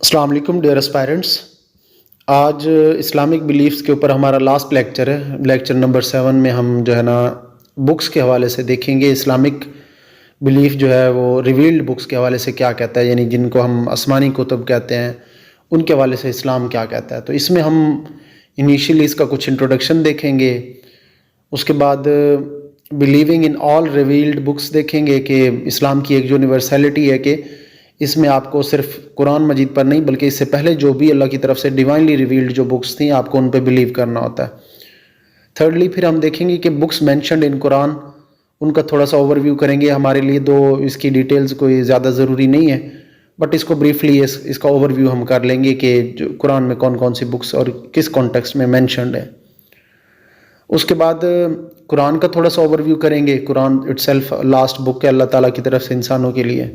السلام علیکم ڈیئر اسپائرنٹس. آج اسلامک بلیفس کے اوپر ہمارا لاسٹ لیکچر ہے. لیکچر نمبر 7 میں ہم جو ہے نا بکس کے حوالے سے دیکھیں گے اسلامک بلیف جو ہے وہ ریویلڈ بکس کے حوالے سے کیا کہتا ہے، یعنی جن کو ہم آسمانی کتب کہتے ہیں ان کے حوالے سے اسلام کیا کہتا ہے. تو اس میں ہم انیشیلی اس کا کچھ انٹروڈکشن دیکھیں گے، اس کے بعد believing in all revealed books دیکھیں گے کہ اسلام کی ایک یونیورسلٹی ہے کہ اس میں آپ کو صرف قرآن مجید پر نہیں بلکہ اس سے پہلے جو بھی اللہ کی طرف سے ڈیوائنلی ریویلڈ جو بکس تھیں آپ کو ان پہ بلیو کرنا ہوتا ہے. تھرڈلی پھر ہم دیکھیں گے کہ بکس مینشنڈ ان قرآن، ان کا تھوڑا سا اوور ویو کریں گے. ہمارے لیے اس کی ڈیٹیلز کوئی زیادہ ضروری نہیں ہے، بٹ اس کو بریفلی اس کا اوور ویو ہم کر لیں گے کہ جو قرآن میں کون کون سی بکس اور کس کانٹیکسٹ میں مینشنڈ ہے. اس کے بعد قرآن کا تھوڑا سا اوور ویو کریں گے. قرآن اٹ سیلف لاسٹ بک ہے اللہ تعالیٰ کی طرف سے انسانوں کے لیے.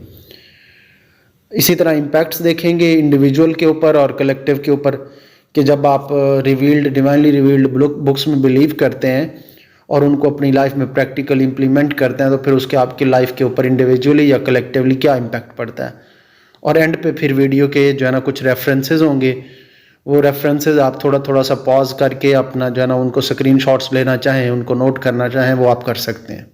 اسی طرح امپیکٹس دیکھیں گے انڈیویجول کے اوپر اور کلیکٹیو کے اوپر کہ جب آپ ڈیوائنلی ریویلڈ بکس میں بلیو کرتے ہیں اور ان کو اپنی لائف میں پریکٹیکلی امپلیمنٹ کرتے ہیں تو پھر اس کے آپ کی لائف کے اوپر انڈیویجولی یا کلیکٹیولی کیا امپیکٹ پڑتا ہے. اور اینڈ پہ پھر ویڈیو کے جو ہے نا کچھ ریفرنسز ہوں گے، وہ ریفرنسز آپ تھوڑا سا پاز کر کے اپنا جو ہے نا ان کو اسکرین شاٹس لینا چاہیں، ان کو نوٹ کرنا چاہیں، وہ آپ کر سکتے ہیں.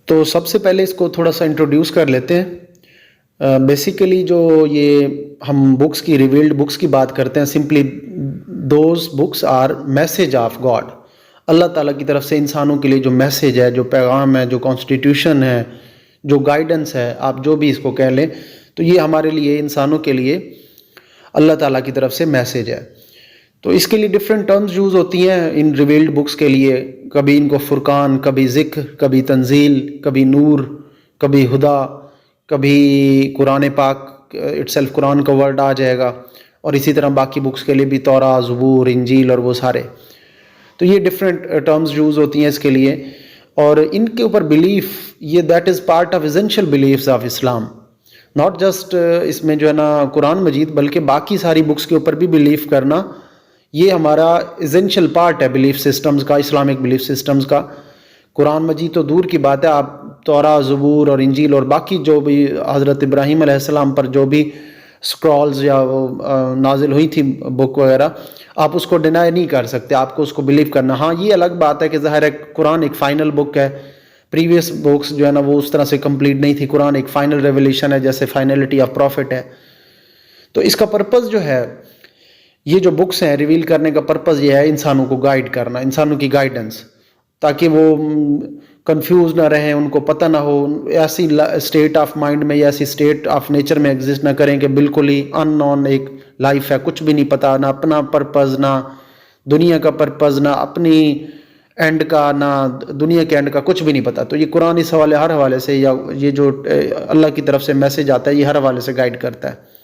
تو سب سے پہلے اس کو تھوڑا سا انٹروڈیوس کر لیتے ہیں. بیسیکلی جو یہ ہم بکس کی ریویلڈ بکس کی بات کرتے ہیں، simply those books are message of God. Allah تعالیٰ کی طرف سے انسانوں کے لیے جو میسیج ہے، جو پیغام ہے، جو کانسٹیٹیوشن ہے، جو گائیڈنس ہے، آپ جو بھی اس کو کہہ لیں، تو یہ ہمارے لیے انسانوں کے لیے اللہ تعالیٰ کی طرف سے میسیج ہے. تو اس کے لیے ڈفرینٹ ٹرمز یوز ہوتی ہیں ان ریویلڈ بکس کے لیے. کبھی ان کو فرقان، کبھی ذکر، کبھی تنزیل، کبھی نور، کبھی ہدا، کبھی قرآن پاک اٹ سیلف قرآن کا ورڈ آ جائے گا، اور اسی طرح باقی بکس کے لیے بھی توراہ، زبور، انجیل اور وہ سارے. تو یہ ڈفرینٹ ٹرمز یوز ہوتی ہیں اس کے لیے، اور ان کے اوپر بلیف یہ that is part of essential beliefs of Islam. Not just اس میں جو ہے نا قرآن مجید بلکہ باقی ساری بکس کے اوپر بھی بلیف کرنا یہ ہمارا ایسینشیل پارٹ ہے بلیف سسٹمز کا، اسلامک بلیف سسٹمز کا. قرآن مجید تو دور کی بات ہے، آپ توراہ، زبور اور انجیل اور باقی جو بھی حضرت ابراہیم علیہ السلام پر جو بھی سکرولز یا نازل ہوئی تھی بک وغیرہ، آپ اس کو ڈینائی نہیں کر سکتے، آپ کو اس کو بلیو کرنا. ہاں یہ الگ بات ہے کہ ظاہر ہے قرآن ایک فائنل بک ہے، پریویس بکس جو ہے نا وہ اس طرح سے کمپلیٹ نہیں تھی. قرآن ایک فائنل ریویلیشن ہے، جیسے فائنلٹی آف پروفٹ ہے. تو اس کا پرپز جو ہے، یہ جو بکس ہیں ریویل کرنے کا پرپز یہ ہے انسانوں کو گائیڈ کرنا، انسانوں کی گائیڈنس، تاکہ وہ کنفیوز نہ رہیں، ان کو پتہ نہ ہو، ایسی اسٹیٹ آف مائنڈ میں یا ایسی اسٹیٹ آف نیچر میں ایگزسٹ نہ کریں کہ بالکل ہی ان نون ایک لائف ہے، کچھ بھی نہیں پتہ، نہ اپنا پرپز، نہ دنیا کا پرپز، نہ اپنی اینڈ کا، نہ دنیا کے اینڈ کا، کچھ بھی نہیں پتہ. تو یہ قرآن اس ہر حوالے سے، یا یہ جو اللہ کی طرف سے میسیج آتا ہے یہ ہر حوالے سے گائیڈ کرتا ہے.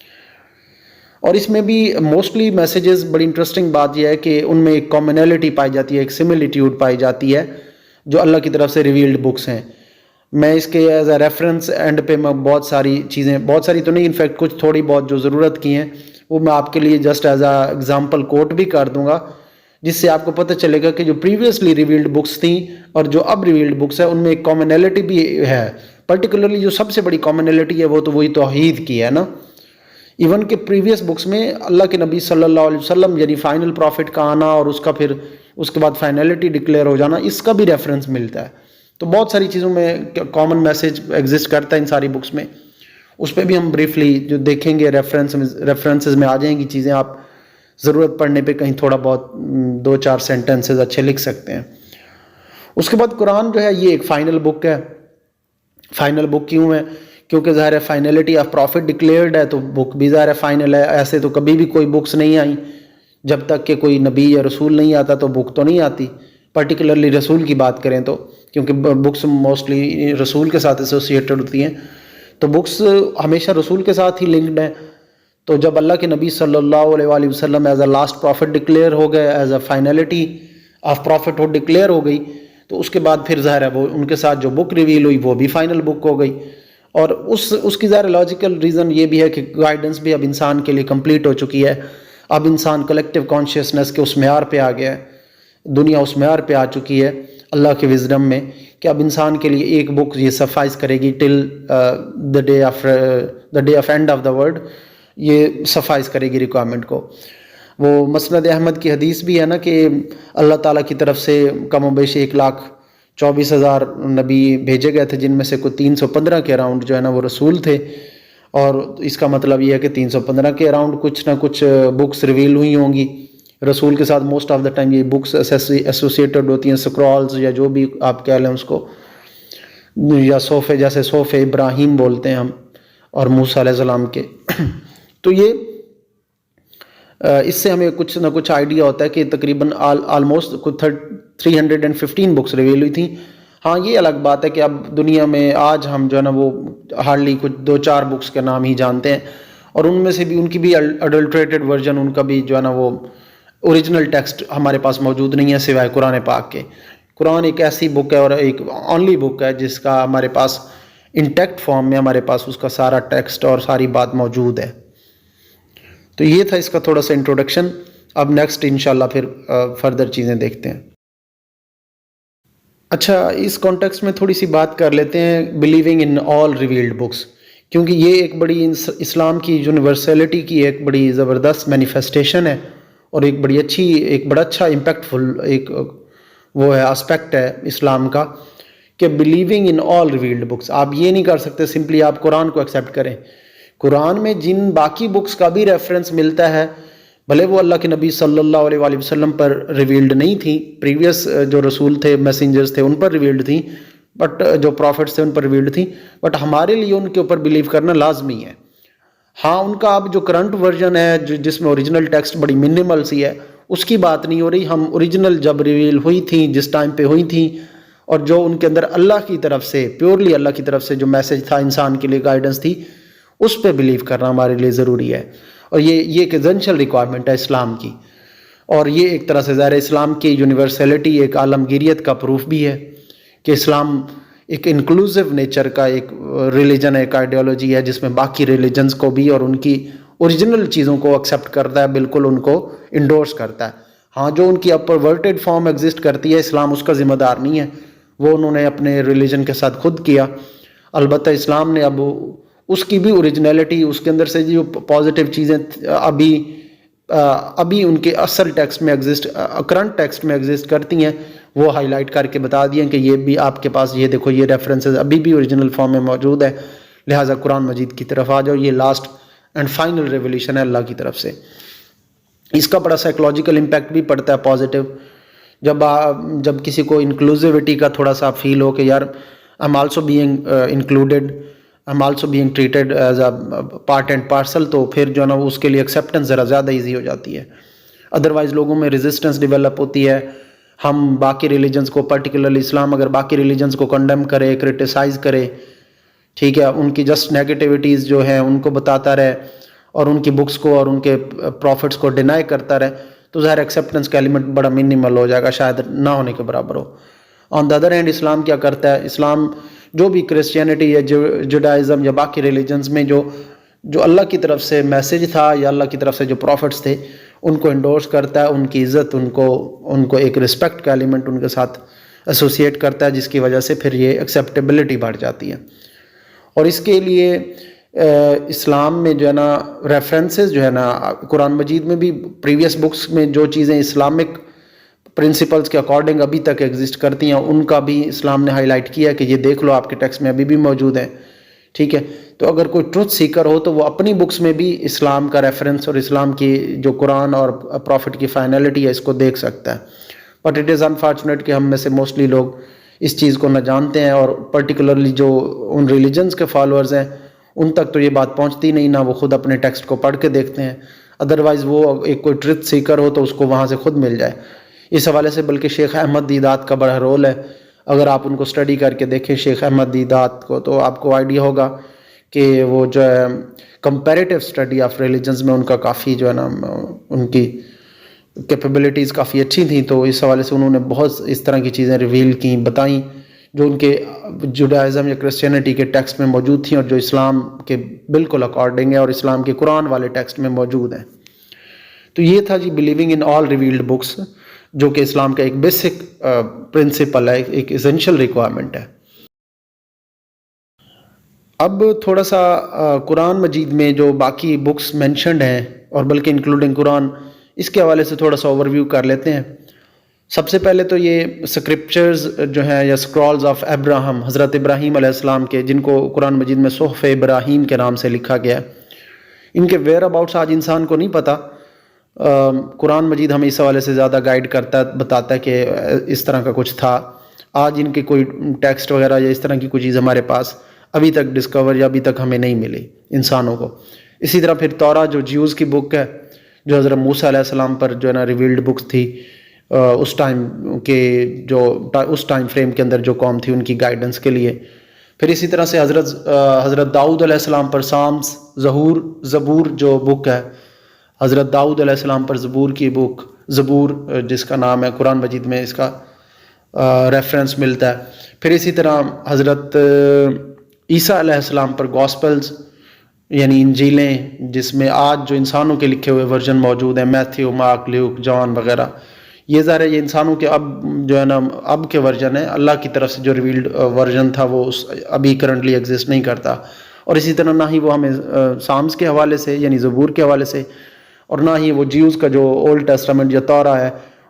اور اس میں بھی موسٹلی میسیجز، بڑی انٹرسٹنگ بات یہ ہے کہ ان میں ایک کامنلٹی پائی جاتی ہے، ایک سملٹیوڈ پائی جاتی ہے جو اللہ کی طرف سے ریویلڈ بکس ہیں. میں اس کے ایز اے ریفرنس اینڈ پہ میں بہت ساری چیزیں، بہت ساری تو نہیں، انفیکٹ کچھ تھوڑی بہت جو ضرورت کی ہیں وہ میں آپ کے لیے جسٹ ایز اے ایگزامپل کوٹ بھی کر دوں گا، جس سے آپ کو پتہ چلے گا کہ جو پریویسلی ریویلڈ بکس تھیں اور جو اب ریویلڈ بکس ہیں ان میں ایک کامنلٹی بھی ہے. پرٹیکولرلی جو سب سے بڑی کامنلٹی ہے وہ تو وہی توحید کی ہے نا. ایون کہ پریویس بکس میں اللہ کے نبی صلی اللہ علیہ وسلم یعنی فائنل پروفٹ کا آنا اور اس کا پھر اس کے بعد فائنلٹی ڈکلیئر ہو جانا، اس کا بھی ریفرنس ملتا ہے. تو بہت ساری چیزوں میں کامن میسیج ایگزسٹ کرتا ہے ان ساری بکس میں. اس پہ بھی ہم بریفلی جو دیکھیں گے، ریفرنسز میں آ جائیں گی چیزیں، آپ ضرورت پڑنے پہ کہیں تھوڑا بہت 2-4 سینٹنسز اچھے لکھ سکتے ہیں. اس کے بعد قرآن جو ہے یہ ایک فائنل بک ہے. فائنل بک کیوں ہے؟ کیونکہ ظاہر ہے فائنلٹی آف پروفٹ ڈکلیئرڈ ہے تو بک بھی ظاہر ہے فائنل ہے. ایسے تو کبھی بھی کوئی بکس نہیں آئیں، جب تک کہ کوئی نبی یا رسول نہیں آتا تو بک تو نہیں آتی. پرٹیکولرلی رسول کی بات کریں تو، کیونکہ بکس موسٹلی رسول کے ساتھ ایسوسیٹڈ ہوتی ہیں، تو بکس ہمیشہ رسول کے ساتھ ہی لنکڈ ہیں. تو جب اللہ کے نبی صلی اللہ علیہ وآلہ وسلم as a last prophet declared ہو گئے، as a finality of prophethood ہوڈ ڈکلیئر ہو گئی، تو اس کے بعد پھر ظاہر ہے وہ ان کے ساتھ جو بک ریویل ہوئی وہ بھی فائنل بک ہو گئی. اور اس کی ظاہر لاجیکل ریزن یہ بھی ہے کہ گائیڈنس بھی اب انسان کے لیے کمپلیٹ ہو چکی ہے. اب انسان کلیکٹیو کانشیسنس کے اس معیار پہ آ گیا ہے، دنیا اس معیار پہ آ چکی ہے. اللہ کے وزڈم میں کہ اب انسان کے لیے ایک بک یہ سفائز کرے گی till the day of end of the world, یہ سفائز کرے گی ریکوائرمنٹ کو۔ وہ مسند احمد کی حدیث بھی ہے نا کہ اللہ تعالیٰ کی طرف سے کم و بیش 1,24,000 نبی بھیجے گئے تھے، جن میں سے کوئی 315 کے اراؤنڈ جو ہے نا وہ رسول تھے، اور اس کا مطلب یہ ہے کہ 315 کے اراؤنڈ کچھ نہ کچھ بکس ریویل ہوئی ہوں گی رسول کے ساتھ۔ موسٹ آف دا ٹائم یہ بکس ایسوسیٹڈ ہوتی ہیں سکرولز یا جو بھی آپ کہہ لیں اس کو، یا صحف، جیسے صحف ابراہیم بولتے ہیں ہم، اور موسیٰ علیہ السلام کے۔ تو یہ اس سے ہمیں کچھ نہ کچھ آئیڈیا ہوتا ہے کہ تقریباً آلموسٹ 315 بکس ریویل ہوئی تھیں۔ ہاں یہ الگ بات ہے کہ اب دنیا میں آج ہم جو ہے نا وہ ہارڈلی کچھ 2-4 بکس کے نام ہی جانتے ہیں، اور ان میں سے بھی ان کی بھی اڈلٹریٹڈ ورژن، ان کا بھی جو ہے نا وہ اوریجنل ٹیکسٹ ہمارے پاس موجود نہیں ہے سوائے قرآن پاک کے۔ قرآن ایک ایسی بک ہے اور ایک اونلی بک ہے جس کا ہمارے پاس انٹیکٹ فارم میں ہمارے پاس اس کا سارا ٹیکسٹ اور ساری بات موجود ہے۔ تو یہ تھا اس کا تھوڑا سا انٹروڈکشن۔ اب نیکسٹ انشاءاللہ پھر فردر چیزیں دیکھتے ہیں۔ اچھا، اس کانٹیکسٹ میں تھوڑی سی بات کر لیتے ہیں believing in all revealed books, کیونکہ یہ ایک بڑی اسلام کی یونیورسلٹی کی ایک بڑی زبردست مینیفیسٹیشن ہے، اور ایک بڑا اچھا امپیکٹفل ایک وہ ہے اسپیکٹ ہے اسلام کا کہ believing in all revealed books. آپ یہ نہیں کر سکتے سمپلی آپ قرآن کو ایکسیپٹ کریں۔ قرآن میں جن باقی بکس کا بھی ریفرنس ملتا ہے، بھلے وہ اللہ کے نبی صلی اللہ علیہ وآلہ وسلم پر ریویلڈ نہیں تھیں، پریویس جو رسول تھے، میسنجرز تھے، ان پر ریویلڈ تھیں، بٹ جو پروفٹس تھے ان پر ریویلڈ تھیں، بٹ ہمارے لیے ان کے اوپر بلیو کرنا لازمی ہے۔ ہاں ان کا اب جو کرنٹ ورژن ہے جس میں اوریجنل ٹیکسٹ بڑی منیمل سی ہے، اس کی بات نہیں ہو رہی۔ ہم اوریجنل جب ریویل ہوئی تھیں، جس ٹائم پہ ہوئی تھیں، اور جو ان کے اندر اللہ کی طرف سے پیورلی اللہ کی طرف سے جو میسج تھا، انسان کے لیے گائیڈنس تھی، اس پہ بلیو کرنا ہمارے لیے ضروری ہے، اور یہ ایک ایسنشل ریکوائرمنٹ ہے اسلام کی۔ اور یہ ایک طرح سے ظاہر اسلام کی یونیورسلٹی ایک عالمگیریت کا پروف بھی ہے کہ اسلام ایک انکلوسیو نیچر کا ایک ریلیجن ہے، ایک آئیڈیالوجی ہے جس میں باقی ریلیجنز کو بھی اور ان کی اوریجنل چیزوں کو ایکسیپٹ کرتا ہے، بالکل ان کو انڈورس کرتا ہے۔ ہاں جو ان کی پرورٹڈ فارم ایگزسٹ کرتی ہے، اسلام اس کا ذمہ دار نہیں ہے، وہ انہوں نے اپنے ریلیجن کے ساتھ خود کیا۔ البتہ اسلام نے اب اس کی بھی اوریجنلٹی، اس کے اندر سے جو پازیٹیو چیزیں ابھی ان کے اصل ٹیکسٹ میں کرنٹ ٹیکسٹ میں ایگزسٹ کرتی ہیں، وہ ہائی لائٹ کر کے بتا دیا کہ یہ بھی آپ کے پاس، یہ دیکھو یہ ریفرنسز ابھی بھی اوریجنل فارم میں موجود ہے، لہٰذا قرآن مجید کی طرف آ جاؤ، یہ لاسٹ اینڈ فائنل ریولیشن ہے اللہ کی طرف سے۔ اس کا بڑا سائیکولوجیکل امپیکٹ بھی پڑتا ہے پازیٹیو، جب کسی کو انکلوزیوٹی کا تھوڑا سا فیل ہو کہ یار I am also being included, I am also being treated as a part and parcel, تو پھر جو ہے نا اس کے لیے ایکسیپٹنس ذرا زیادہ ایزی ہو جاتی ہے۔ ادروائز لوگوں میں ریزسٹنس ڈیولپ ہوتی ہے، ہم باقی ریلیجنز کو، پرٹیکولرلی اسلام اگر باقی ریلیجنز کو کنڈیم کرے، کرٹیسائز کرے، ٹھیک ہے، ان کی جسٹ نیگیٹیوٹیز جو ہیں ان کو بتاتا رہے، اور ان کی بکس کو اور ان کے پروفٹس کو ڈینائی کرتا رہے، تو ظاہر ایکسیپٹنس کا ایلیمنٹ بڑا منیمل ہو جائے گا، شاید نہ ہونے کے برابر ہو۔ آن دا ادر ہینڈ اسلام کیا کرتا ہے، اسلام جو بھی کرسچینٹی یا جوڈائزم یا باقی ریلیجنز میں جو اللہ کی طرف سے میسج تھا یا اللہ کی طرف سے جو پروفٹس تھے، ان کو انڈورس کرتا ہے، ان کی عزت، ان کو ایک رسپیکٹ کا ایلیمنٹ ان کے ساتھ ایسوسیٹ کرتا ہے، جس کی وجہ سے پھر یہ ایکسیپٹیبلٹی بڑھ جاتی ہے۔ اور اس کے لیے اسلام میں جو ہے نا ریفرنسز جو ہے نا قرآن مجید میں بھی پریویس بکس میں جو چیزیں اسلامک پرنسپلز کے اکارڈنگ ابھی تک ایگزسٹ کرتی ہیں، ان کا بھی اسلام نے ہائی لائٹ کیا کہ یہ دیکھ لو آپ کے ٹیکسٹ میں ابھی بھی موجود ہیں، ٹھیک ہے۔ تو اگر کوئی ٹروتھ سیکر ہو تو وہ اپنی بکس میں بھی اسلام کا ریفرنس اور اسلام کی جو قرآن اور پروفٹ کی فائنلٹی ہے اس کو دیکھ سکتا ہے۔ بٹ اٹ از انفارچونیٹ کہ ہم میں سے موسٹلی لوگ اس چیز کو نہ جانتے ہیں، اور پرٹیکولرلی جو ان ریلیجنز کے فالوورز ہیں ان تک تو یہ بات پہنچتی نہیں، نہ وہ خود اپنے ٹیکسٹ کو پڑھ کے دیکھتے ہیں، ادروائز وہ ایک کوئی ٹروتھ سیکر ہو تو اس کو وہاں سے خود مل جائے۔ اس حوالے سے بلکہ شیخ احمد دیدات کا بڑا رول ہے، اگر آپ ان کو اسٹڈی کر کے دیکھیں شیخ احمد دیدات کو، تو آپ کو آئیڈیا ہوگا کہ وہ جو ہے کمپیریٹیو اسٹڈی آف ریلیجنز میں ان کا کافی جو ہے نا ان کی کیپیبلٹیز کافی اچھی تھیں، تو اس حوالے سے انہوں نے بہت اس طرح کی چیزیں ریویل کیں، بتائیں، جو ان کے جوڈائزم یا کرسچینٹی کے ٹیکسٹ میں موجود تھیں اور جو اسلام کے بالکل اکارڈنگ ہے اور اسلام کے قرآن والے ٹیکسٹ میں موجود ہیں۔ تو یہ تھا جی believing in all revealed books, جو کہ اسلام کا ایک بیسک پرنسپل ہے، ایک ایسینشیل ریکوائرمنٹ ہے۔ اب تھوڑا سا قرآن مجید میں جو باقی بکس مینشنڈ ہیں اور بلکہ انکلوڈنگ قرآن، اس کے حوالے سے تھوڑا سا اوور ویو کر لیتے ہیں۔ سب سے پہلے تو یہ اسکرپچرز جو ہیں یا اسکرولز آف ابراہم، حضرت ابراہیم علیہ السلام کے، جن کو قرآن مجید میں صحف ابراہیم کے نام سے لکھا گیا ہے، ان کے ویئر اباؤٹس آج انسان کو نہیں پتہ۔ قرآن مجید ہمیں اس حوالے سے زیادہ گائیڈ کرتا ہے، بتاتا ہے کہ اس طرح کا کچھ تھا۔ آج ان کے کوئی ٹیکسٹ وغیرہ یا اس طرح کی کوئی چیز ہمارے پاس ابھی تک ڈسکور یا ابھی تک ہمیں نہیں ملی انسانوں کو۔ اسی طرح پھر تورا جو جیوز کی بک ہے، جو حضرت موسیٰ علیہ السلام پر جو ہے نا ریویلڈ بکس تھی، اس ٹائم کے جو اس ٹائم فریم کے اندر جو قوم تھی ان کی گائیڈنس کے لیے۔ پھر اسی طرح سے حضرت داؤد علیہ السلام پر سامس، زبور جو بک ہے، حضرت داؤد علیہ السلام پر زبور کی بک، زبور جس کا نام ہے، قرآن مجید میں اس کا ریفرنس ملتا ہے۔ پھر اسی طرح حضرت عیسیٰ علیہ السلام پر گاسپلز یعنی انجیلیں، جس میں آج جو انسانوں کے لکھے ہوئے ورژن موجود ہیں، میتھیو، مارک، لیوک، جان وغیرہ، یہ ظاہر ہے یہ انسانوں کے اب جو ہے نا اب کے ورژن ہیں۔ اللہ کی طرف سے جو ریویلڈ ورژن تھا وہ ابھی کرنٹلی ایگزسٹ نہیں کرتا، اور اسی طرح نہ ہی وہ ہمیں سامس کے حوالے سے یعنی زبور کے حوالے سے، اور نہ ہی وہ جیوز کا جو اولڈ ٹیسٹامنٹ یا تورا ہے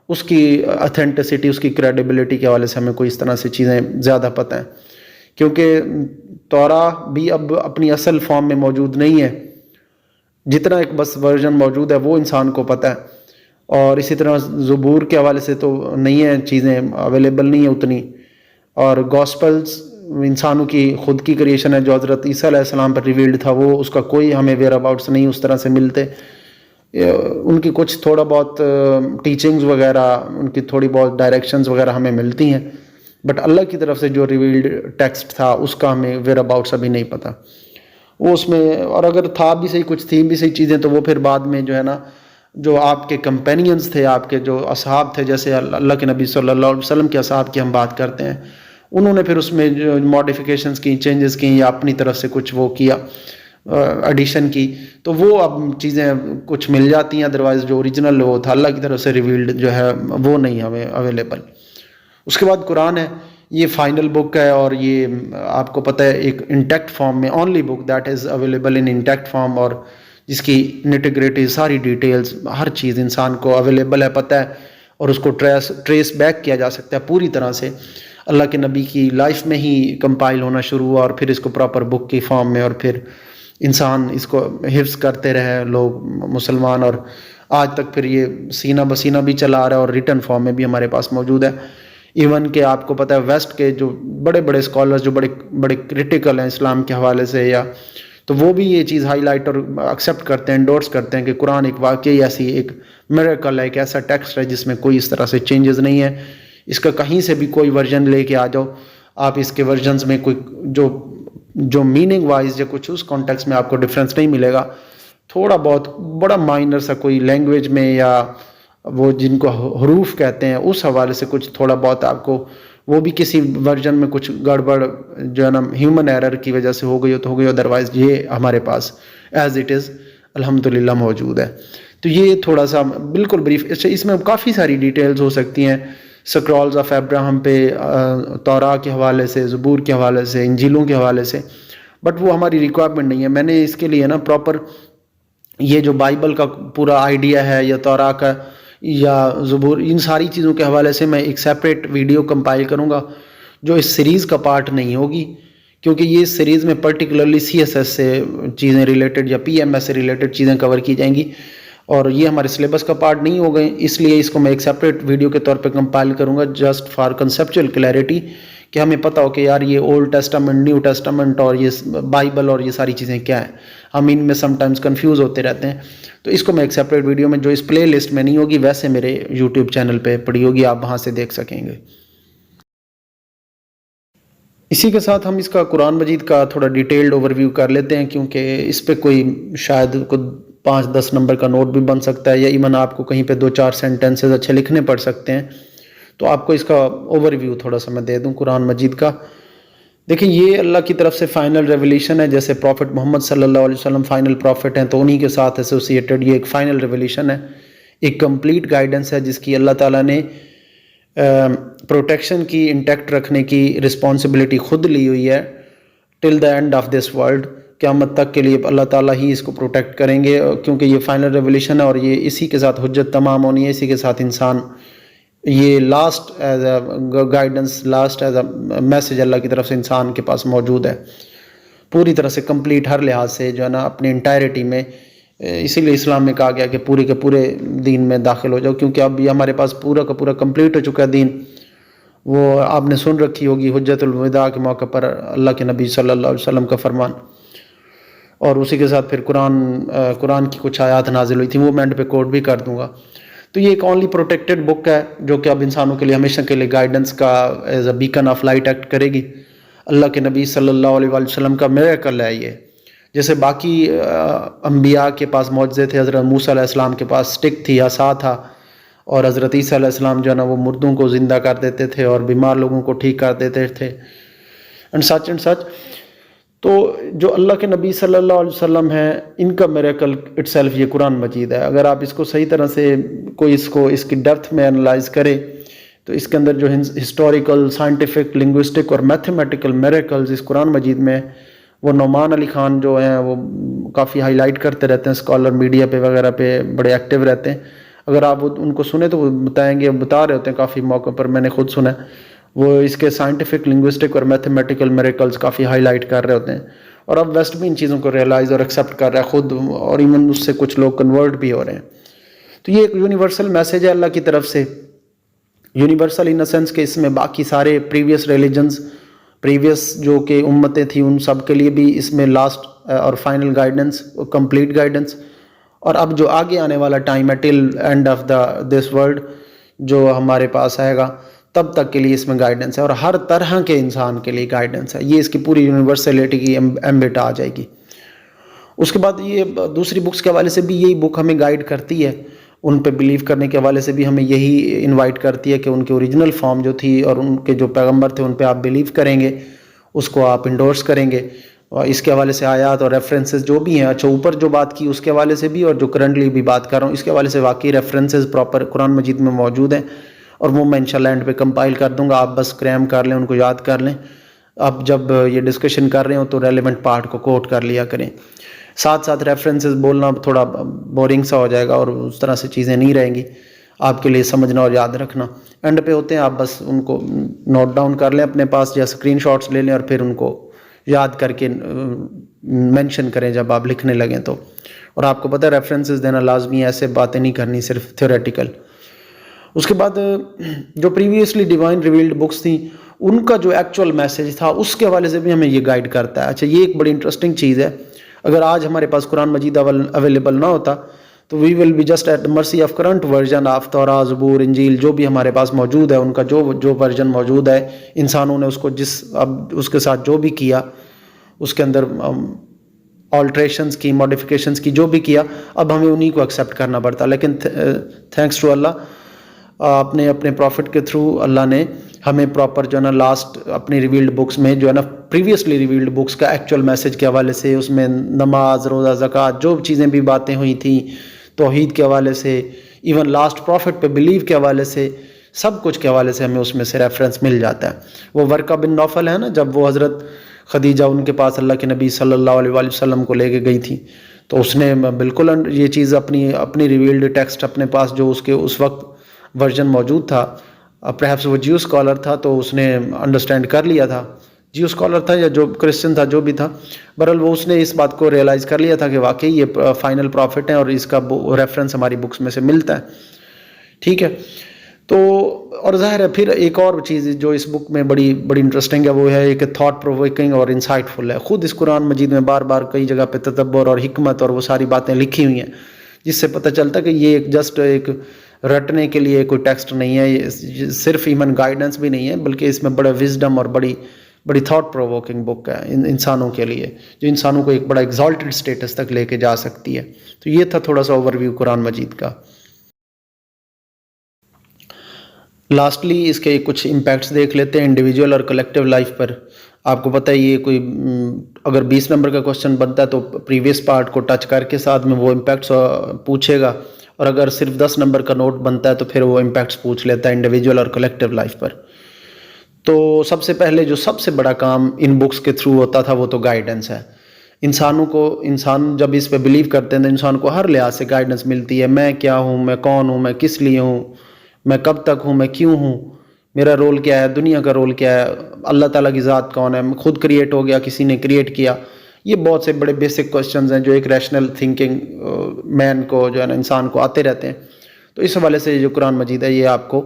اس کی اتھینٹسٹی، اس کی کریڈیبلٹی کے حوالے سے ہمیں کوئی اس طرح سے چیزیں زیادہ پتہ ہیں، کیونکہ تورا بھی اب اپنی اصل فارم میں موجود نہیں ہے۔ جتنا ایک بس ورژن موجود ہے وہ انسان کو پتہ ہے، اور اسی طرح زبور کے حوالے سے تو نہیں ہیں چیزیں اویلیبل نہیں ہیں اتنی، اور گاسپلز انسانوں کی خود کی کریشن ہے جو حضرت عیسیٰ علیہ السلام پر ریویلڈ تھا، وہ اس کا کوئی ہمیں ویئر اباؤٹس نہیں اس طرح سے ملتے۔ ان کی کچھ تھوڑا بہت ٹیچنگز وغیرہ، ان کی تھوڑی بہت ڈائریکشنز وغیرہ ہمیں ملتی ہیں، بٹ اللہ کی طرف سے جو ریویلڈ ٹیکسٹ تھا اس کا ہمیں ویئر اباؤٹس ابھی نہیں پتہ وہ اس میں، اور اگر تھا بھی صحیح، کچھ تھیں بھی صحیح چیزیں، تو وہ پھر بعد میں جو ہے نا جو آپ کے کمپینینز تھے، آپ کے جو اصحاب تھے، جیسے اللہ کے نبی صلی اللہ علیہ وسلم کے اصحاب کی ہم بات کرتے ہیں، انہوں نے پھر اس میں جو ماڈیفیکیشنز کی، چینجز کی، یا اپنی طرف سے کچھ وہ کیا، ایڈیشن کی، تو وہ اب چیزیں کچھ مل جاتی ہیں، ادروائز جو اوریجنل وہ تھا اللہ کی طرف سے ریویلڈ جو ہے وہ نہیں ہمیں اویلیبل۔ اس کے بعد قرآن ہے، یہ فائنل بک ہے، اور یہ آپ کو پتہ ہے ایک انٹیکٹ فارم میں، only book that is available in intact form, اور جس کی نیٹی ساری ڈیٹیلز، ہر چیز انسان کو اویلیبل ہے، پتہ ہے، اور اس کو ٹریس بیک کیا جا سکتا ہے پوری طرح سے۔ اللہ کے نبی کی لائف میں ہی کمپائل ہونا شروع ہوا، اور پھر اس کو پراپر بک کی فارم میں، اور پھر انسان اس کو حفظ کرتے رہے لوگ مسلمان، اور آج تک پھر یہ سینہ بسینہ بھی چلا آ رہا ہے، اور ریٹن فارم میں بھی ہمارے پاس موجود ہے۔ ایون کہ آپ کو پتہ ہے ویسٹ کے جو بڑے بڑے اسکالرز جو بڑے کرٹیکل ہیں اسلام کے حوالے سے، یا تو وہ بھی یہ چیز ہائی لائٹ اور ایکسیپٹ کرتے ہیں، انڈورس کرتے ہیں کہ قرآن ایک واقعی ایسی ایک میریکل ہے، ایک ایسا ٹیکسٹ ہے جس میں کوئی اس طرح سے چینجز نہیں ہے۔ اس کا کہیں سے بھی کوئی ورژن لے کے آ جاؤ، آپ اس کے ورژنز میں کوئی جو میننگ وائز یا کچھ اس کانٹیکس میں آپ کو ڈفرینس نہیں ملے گا، تھوڑا بہت بڑا مائنر سا کوئی لینگویج میں یا وہ جن کو حروف کہتے ہیں اس حوالے سے کچھ تھوڑا بہت آپ کو، وہ بھی کسی ورژن میں کچھ گڑبڑ جو ہے نا ہیومن ایرر کی وجہ سے ہو گئی ہو تو ہو گئی، ادروائز یہ ہمارے پاس ایز اٹ از الحمدللہ موجود ہے۔ تو یہ تھوڑا سا بالکل بریف، اس میں کافی ساری ڈیٹیلز ہو سکتی ہیں، سکرولز آف ابراہم پہ، تورا کے حوالے سے، زبور کے حوالے سے، انجیلوں کے حوالے سے، بٹ وہ ہماری ریکوائرمنٹ نہیں ہے۔ میں نے اس کے لیے نا پراپر یہ جو بائبل کا پورا آئیڈیا ہے، یا تورا کا یا زبور، ان ساری چیزوں کے حوالے سے میں ایک سیپریٹ ویڈیو کمپائل کروں گا جو اس سیریز کا پارٹ نہیں ہوگی، کیونکہ یہ سیریز میں پرٹیکولرلی CSS سے چیزیں ریلیٹڈ یا PMS سے ریلیٹڈ چیزیں کور کی جائیں گی، اور یہ ہمارے سلیبس کا پارٹ نہیں ہو گئے، اس لیے اس کو میں ایک سیپریٹ ویڈیو کے طور پہ کمپائل کروں گا، جسٹ فار کنسیپچول کلیئرٹی، کہ ہمیں پتہ ہو کہ یار یہ اولڈ ٹیسٹامنٹ، نیو ٹیسٹامنٹ اور یہ بائبل اور یہ ساری چیزیں کیا ہیں، ہم ان میں سم ٹائمز کنفیوز ہوتے رہتے ہیں۔ تو اس کو میں ایک سیپریٹ ویڈیو میں، جو اس پلے لسٹ میں نہیں ہوگی ویسے میرے YouTube چینل پہ پڑی ہوگی، آپ وہاں سے دیکھ سکیں گے۔ اسی کے ساتھ ہم اس کا قرآن مجید کا تھوڑا ڈیٹیلڈ اوور ویو کر لیتے ہیں، کیونکہ اس پہ کوئی شاید 5-10 نمبر کا نوٹ بھی بن سکتا ہے، یا ایون آپ کو کہیں پہ 2-4 سینٹنسز اچھے لکھنے پڑ سکتے ہیں، تو آپ کو اس کا اوور ویو تھوڑا سا میں دے دوں قرآن مجید کا۔ دیکھیں یہ اللہ کی طرف سے فائنل ریویلیشن ہے، جیسے پروفٹ محمد صلی اللہ علیہ وسلم فائنل پروفٹ ہیں تو انہی کے ساتھ ایسوسیٹڈ یہ ایک فائنل ریویلیشن ہے۔ ایک کمپلیٹ گائیڈنس ہے جس کی اللہ تعالیٰ نے پروٹیکشن کی انٹیکٹ رکھنے کی رسپانسبلٹی خود لی ہوئی ہے till the end of this world. قیامت تک کے لیے اللہ تعالیٰ ہی اس کو پروٹیکٹ کریں گے کیونکہ یہ فائنل ریولیشن ہے اور یہ اسی کے ساتھ حجت تمام ہونی ہے, اسی کے ساتھ انسان یہ last as a guidance, last as a message Allah کی طرف سے انسان کے پاس موجود ہے پوری طرح سے کمپلیٹ ہر لحاظ سے جو ہے نا اپنی انٹائرٹی میں. اسی لیے اسلام میں کہا گیا کہ پورے کے پورے دین میں داخل ہو جاؤ کیونکہ اب یہ ہمارے پاس پورا کا پورا کمپلیٹ ہو چکا ہے دین. وہ آپ نے سن رکھی ہوگی حجت الوداع کے موقع پر اللہ کے نبی صلی اللہ علیہ وسلم کا فرمان, اور اسی کے ساتھ پھر قرآن کی کچھ آیات نازل ہوئی تھیں, وہ میں اینڈ پہ کوٹ بھی کر دوں گا. تو یہ ایک اونلی پروٹیکٹڈ بک ہے جو کہ اب انسانوں کے لیے ہمیشہ کے لیے گائیڈنس کا as a beacon of light act کرے گی. اللہ کے نبی صلی اللہ علیہ وسلم کا میریکل ہے یہ. جیسے باقی انبیاء کے پاس معجزے تھے, حضرت موسیٰ علیہ السلام کے پاس سٹک تھی, عصا تھا, اور حضرت عیسیٰ علیہ السلام جو ہے نا وہ مردوں کو زندہ کر دیتے تھے اور بیمار لوگوں کو ٹھیک کر دیتے تھے اینڈ سچ. تو جو اللہ کے نبی صلی اللہ علیہ وسلم ہیں ان کا میریکل اٹ سیلف یہ قرآن مجید ہے. اگر آپ اس کو صحیح طرح سے کوئی اس کی ڈیپتھ میں انالائز کرے تو اس کے اندر جو ہسٹوریکل, سائنٹیفک, لنگوسٹک اور میتھمیٹیکل میریکلز اس قرآن مجید میں, وہ نعمان علی خان جو ہیں وہ کافی ہائی لائٹ کرتے رہتے ہیں, اسکالر میڈیا پہ وغیرہ پہ بڑے ایکٹیو رہتے ہیں. اگر آپ ان کو سنیں تو وہ بتائیں گے, بتا رہے ہوتے ہیں کافی موقع پر, میں نے خود سنا ہے, وہ اس کے سائنٹیفک, لنگوسٹک اور میتھمیٹیکل میریکلز کافی ہائی لائٹ کر رہے ہوتے ہیں. اور اب ویسٹ بھی ان چیزوں کو ریئلائز اور ایکسیپٹ کر رہا ہے خود, اور ایون اس سے کچھ لوگ کنورٹ بھی ہو رہے ہیں. تو یہ ایک یونیورسل میسج ہے اللہ کی طرف سے, یونیورسل ان سینس کہ اس میں باقی سارے پریویس ریلیجنز, پریویس جو کہ امتیں تھیں ان سب کے لیے بھی اس میں لاسٹ اور فائنل گائیڈنس, کمپلیٹ گائیڈنس. اور اب جو آگے آنے والا ٹائم ہے ٹل اینڈ آف دس ورلڈ جو ہمارے پاس آئے گا تب تک کے لیے اس میں گائیڈنس ہے, اور ہر طرح کے انسان کے لیے گائیڈنس ہے. یہ اس کی پوری یونیورسلٹی کی ایمبٹ آ جائے گی. اس کے بعد یہ دوسری بکس کے حوالے سے بھی یہی بک ہمیں گائیڈ کرتی ہے, ان پہ بلیو کرنے کے حوالے سے بھی ہمیں یہی انوائٹ کرتی ہے کہ ان کی اوریجنل فارم جو تھی اور ان کے جو پیغمبر تھے ان پہ آپ بلیو کریں گے, اس کو آپ انڈورس کریں گے. اور اس کے حوالے سے آیات اور ریفرنسز جو بھی ہیں, اچھا اوپر جو بات کی اس کے حوالے سے بھی, اور جو کرنٹلی بھی بات کر رہا ہوں اس کے حوالے سے واقعی ریفرنسز پراپر قرآن مجید میں موجود ہیں, اور وہ میں انشاءاللہ اینڈ پہ کمپائل کر دوں گا. آپ بس کریم کر لیں, ان کو یاد کر لیں. آپ جب یہ ڈسکشن کر رہے ہوں تو ریلیونٹ پارٹ کو کوٹ کر لیا کریں. ساتھ ساتھ ریفرنسز بولنا تھوڑا بورنگ سا ہو جائے گا اور اس طرح سے چیزیں نہیں رہیں گی آپ کے لیے سمجھنا اور یاد رکھنا. اینڈ پہ ہوتے ہیں, آپ بس ان کو نوٹ ڈاؤن کر لیں اپنے پاس, یا اسکرین شاٹس لے لیں اور پھر ان کو یاد کر کے مینشن کریں جب آپ لکھنے لگیں تو. اور آپ کو پتہ ہے ریفرنسز دینا لازمی ہے, ایسے باتیں نہیں کرنی صرف تھیوریٹیکل. اس کے بعد جو پریویسلی ڈیوائن ریویلڈ بکس تھیں ان کا جو ایکچوئل میسج تھا اس کے حوالے سے بھی ہمیں یہ گائیڈ کرتا ہے. اچھا, یہ ایک بڑی انٹرسٹنگ چیز ہے. اگر آج ہمارے پاس قرآن مجید اویلیبل نہ ہوتا تو we will be just at mercy of current version of Torah, زبور, انجیل, جو بھی ہمارے پاس موجود ہے ان کا جو ورژن موجود ہے, انسانوں نے اس کو اب اس کے ساتھ جو بھی کیا, اس کے اندر آلٹریشنز کی, ماڈیفیکیشنز کی, جو بھی کیا, اب ہمیں انہی کو ایکسیپٹ کرنا پڑتا. لیکن تھینکس ٹو اللہ, اپنے پروفٹ کے تھرو اللہ نے ہمیں پراپر جو ہے نا لاسٹ اپنی ریویلڈ بکس میں جو ہے نا پریویسلی ریویلڈ بکس کا ایکچوئل میسج کے حوالے سے, اس میں نماز, روزہ, زکوٰۃ, جو چیزیں بھی باتیں ہوئی تھیں, توحید کے حوالے سے, ایون لاسٹ پروفٹ پہ بلیو کے حوالے سے, سب کچھ کے حوالے سے ہمیں اس میں سے ریفرنس مل جاتا ہے. وہ ورقہ بن نوفل ہے نا, جب وہ حضرت خدیجہ ان کے پاس اللہ کے نبی صلی اللہ علیہ وسلم کو لے کے گئی تھی تو اس نے بالکل یہ چیز اپنی ریویلڈ ٹیکسٹ اپنے پاس جو اس وقت ورژن موجود تھا, پرہیپس وہ جیو اسکالر تھا تو اس نے انڈرسٹینڈ کر لیا تھا, جیو اسکالر تھا یا جو کرسچن تھا جو بھی تھا, بہرحال وہ اس نے اس بات کو ریئلائز کر لیا تھا کہ واقعی یہ فائنل پروفٹ ہیں اور اس کا ریفرنس ہماری بکس میں سے ملتا ہے. ٹھیک ہے, تو اور ظاہر ہے پھر ایک اور چیز جو اس بک میں بڑی انٹرسٹنگ ہے وہ ہے کہ تھاٹ پرووکنگ اور انسائٹ فل ہے. خود اس قرآن مجید میں بار بار کئی جگہ پہ تدبر اور حکمت اور وہ ساری باتیں لکھی ہوئی ہیں, جس سے پتہ چلتا ہے کہ یہ جسٹ ایک رٹنے کے لیے کوئی ٹیکسٹ نہیں ہے, یہ صرف ایون گائیڈنس بھی نہیں ہے, بلکہ اس میں بڑا وزڈم اور بڑی تھاٹ پرووکنگ بک ہے انسانوں کے لیے, جو انسانوں کو ایک بڑا ایگزالٹڈ سٹیٹس تک لے کے جا سکتی ہے. تو یہ تھا تھوڑا سا اوور ویو قرآن مجید کا. لاسٹلی اس کے کچھ امپیکٹس دیکھ لیتے ہیں انڈیویجول اور کلیکٹیو لائف پر. آپ کو پتہ ہے یہ کوئی اگر 20 نمبر کا کوسچن بنتا ہے تو پریویس پارٹ کو ٹچ کر کے ساتھ میں وہ امپیکٹس پوچھے گا, اور اگر صرف 10 نمبر کا نوٹ بنتا ہے تو پھر وہ امپیکٹس پوچھ لیتا ہے انڈیویجول اور کلیکٹیو لائف پر. تو سب سے پہلے جو سب سے بڑا کام ان بکس کے تھرو ہوتا تھا وہ تو گائیڈنس ہے. انسان جب اس پہ بلیو کرتے ہیں تو انسان کو ہر لحاظ سے گائیڈنس ملتی ہے. میں کیا ہوں, میں کون ہوں, میں کس لیے ہوں, میں کب تک ہوں, میں کیوں ہوں, میرا رول کیا ہے, دنیا کا رول کیا ہے, اللہ تعالیٰ کی ذات کون ہے, میں خود کریٹ ہو گیا, کسی نے کریٹ کیا. یہ بہت سے بڑے بیسک کوسچنز ہیں جو ایک ریشنل تھنکنگ مین کو جو ہے نا انسان کو آتے رہتے ہیں. تو اس حوالے سے جو قرآن مجید ہے یہ آپ کو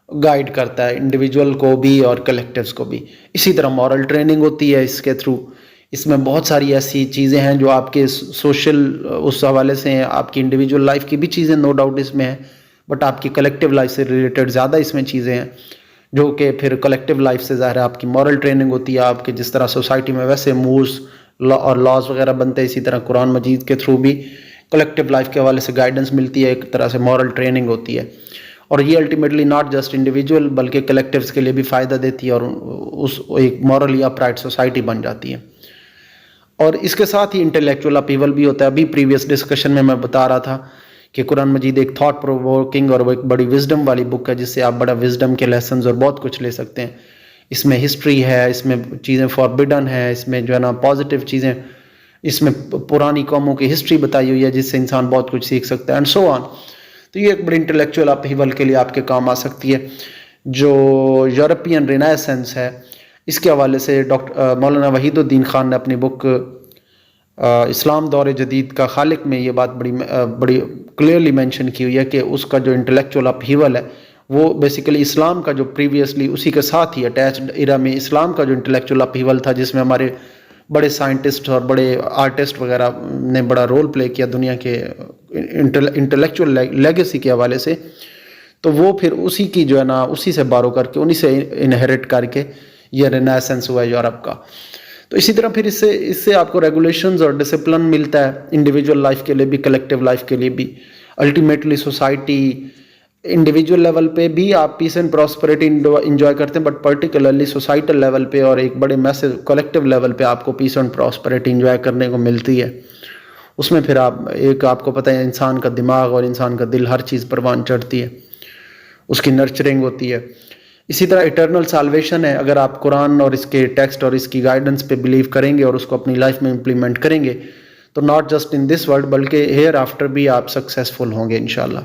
گائیڈ کرتا ہے, انڈیویجول کو بھی اور کلیکٹیوز کو بھی. اسی طرح مورل ٹریننگ ہوتی ہے اس کے تھرو. اس میں بہت ساری ایسی چیزیں ہیں جو آپ کے سوشل اس حوالے سے ہیں, آپ کی انڈیویجول لائف کی بھی چیزیں نو ڈاؤٹ اس میں ہیں, بٹ آپ کی کلیکٹیو لائف سے ریلیٹڈ زیادہ اس میں چیزیں ہیں جو کہ پھر کلیکٹیو لائف سے ظاہر ہے آپ کی مورل ٹریننگ ہوتی ہے. آپ کے جس طرح سوسائٹی میں ویسے مووز اور لاز وغیرہ بنتے ہیں, اسی طرح قرآن مجید کے تھرو بھی کلیکٹیو لائف کے حوالے سے گائیڈنس ملتی ہے, ایک طرح سے مورل ٹریننگ ہوتی ہے. اور یہ الٹیمیٹلی ناٹ جسٹ انڈیویجول بلکہ کلیکٹیوز کے لیے بھی فائدہ دیتی ہے اور اس ایک مورل یا پرائٹ سوسائٹی بن جاتی ہے. اور اس کے ساتھ ہی انٹلیکچوئل اپیول بھی ہوتا ہے. ابھی پریویس ڈسکشن میں بتا رہا تھا کہ قرآن مجید ایک تھاٹ پرووکنگ اور وہ ایک بڑی وزڈم والی بک ہے جس سے آپ بڑا وزڈم کے لیسنز اور بہت کچھ لے سکتے ہیں. اس میں ہسٹری ہے, اس میں چیزیں فاربیڈن ہے, اس میں جو ہے نا پازیٹیو چیزیں, اس میں پرانی قوموں کی ہسٹری بتائی ہوئی ہے جس سے انسان بہت کچھ سیکھ سکتا ہے اینڈ سو آن. تو یہ ایک بڑی انٹلیکچوئل اپیول کے لیے آپ کے کام آ سکتی ہے. جو یورپین رینیسنس ہے اس کے حوالے سے مولانا وحید الدین خان نے اپنی بک اسلام دور جدید کا خالق میں یہ بات بڑی کلیئرلی مینشن کی ہوئی ہے کہ اس کا جو انٹلیکچوئل اپہیول ہے وہ بیسیکلی اسلام کا جو پریویسلی اسی کے ساتھ ہی اٹیچڈ ایرا میں اسلام کا جو انٹلیکچوئل اپہیول تھا جس میں ہمارے بڑے سائنٹسٹ اور بڑے آرٹسٹ وغیرہ نے بڑا رول پلے کیا دنیا کے انٹلیکچوئل لیگیسی کے حوالے سے, تو وہ پھر اسی کی جو ہے نا اسی سے بارو کر کے انہی سے انہیریٹ کر کے یہ رینیسنس ہوا ہے یورپ کا. تو اسی طرح پھر اس سے آپ کو ریگولیشنز اور ڈسپلن ملتا ہے انڈیویجول لائف کے لیے بھی کلیکٹیو لائف کے لیے بھی. الٹیمیٹلی سوسائٹی انڈیویجول لیول پہ بھی آپ پیس اینڈ پراسپریٹی انجوائے کرتے ہیں, بٹ پرٹیکولرلی سوسائٹل لیول پہ اور ایک بڑے میسو کلیکٹیو لیول پہ آپ کو پیس اینڈ پراسپریٹی انجوائے کرنے کو ملتی ہے. اس میں پھر آپ کو پتہ ہے انسان کا دماغ اور انسان کا دل ہر چیز پروان چڑھتی ہے, اس کی نرچرنگ ہوتی ہے. اسی طرح اٹرنل سالویشن ہے. اگر آپ قرآن اور اس کے ٹیکسٹ اور اس کی گائیڈنس پہ بلیو کریں گے اور اس کو اپنی لائف میں امپلیمنٹ کریں گے تو not just in this world بلکہ ہیئر آفٹر بھی آپ سکسیسفل ہوں گے انشاءاللہ.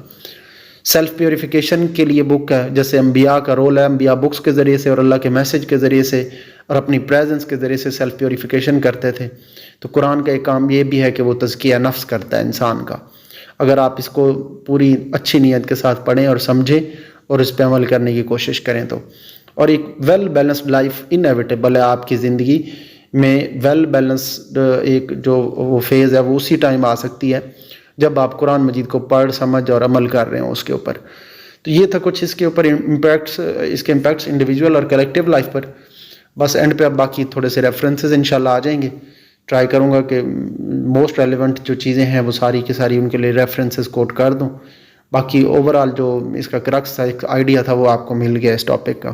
سیلف پیوریفیکیشن کے لیے بک ہے, جیسے انبیاء کا رول ہے, انبیاء بکس کے ذریعے سے اور اللہ کے میسج کے ذریعے سے اور اپنی پریزنس کے ذریعے سے سیلف پیوریفیکیشن کرتے تھے. تو قرآن کا ایک کام یہ بھی ہے کہ وہ تزکیہ نفس کرتا ہے انسان کا. اگر آپ اس کو پوری اچھی نیت کے ساتھ پڑھیں اور سمجھیں اور اس پہ عمل کرنے کی کوشش کریں تو, اور ایک ویل بیلنسڈ لائف انیویٹیبل ہے آپ کی زندگی میں. ویل بیلنسڈ ایک جو وہ فیز ہے وہ اسی ٹائم آ سکتی ہے جب آپ قرآن مجید کو پڑھ سمجھ اور عمل کر رہے ہوں اس کے اوپر. تو یہ تھا کچھ اس کے اوپر اس کے امپیکٹس انڈیویجول اور کلیکٹیو لائف پر. بس اینڈ پہ اب باقی تھوڑے سے ریفرنسز انشاءاللہ آ جائیں گے. ٹرائی کروں گا کہ موسٹ ریلیونٹ جو چیزیں ہیں وہ ساری کی ساری ان کے لیے ریفرنسز کوٹ کر دوں. باقی اوورال جو اس کا کرکس تھا, ایک آئیڈیا تھا, وہ آپ کو مل گیا اس ٹاپک کا.